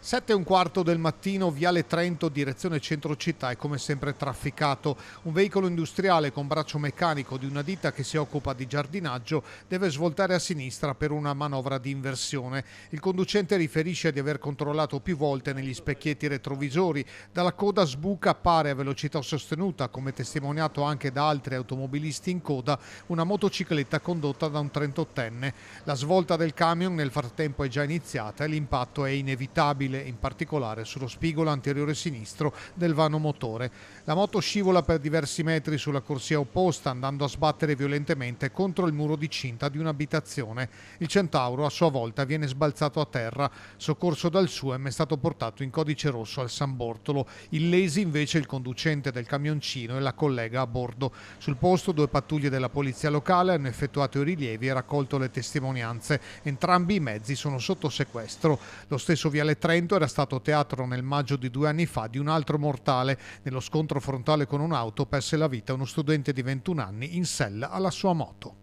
7:15 del mattino, Viale Trento, direzione centro città, è come sempre trafficato. Un veicolo industriale con braccio meccanico di una ditta che si occupa di giardinaggio deve svoltare a sinistra per una manovra di inversione. Il conducente riferisce di aver controllato più volte negli specchietti retrovisori. Dalla coda sbuca, appare a velocità sostenuta, come testimoniato anche da altri automobilisti in coda, una motocicletta condotta da un 38enne. La svolta del camion nel frattempo è già iniziata e l'impatto è inevitabile, in particolare sullo spigolo anteriore sinistro del vano motore. La moto scivola per diversi metri sulla corsia opposta, andando a sbattere violentemente contro il muro di cinta di un'abitazione. Il Centauro a sua volta viene sbalzato a terra. Soccorso dal SUEM, è stato portato in codice rosso al San Bortolo. Illesi invece il conducente del camioncino e la collega a bordo. Sul posto 2 pattuglie della polizia locale hanno effettuato i rilievi e raccolto le testimonianze. Entrambi i mezzi sono sotto sequestro. Lo stesso Viale Trento era stato teatro nel maggio di 2 anni fa di un altro mortale. Nello scontro frontale con un'auto perse la vita uno studente di 21 anni in sella alla sua moto.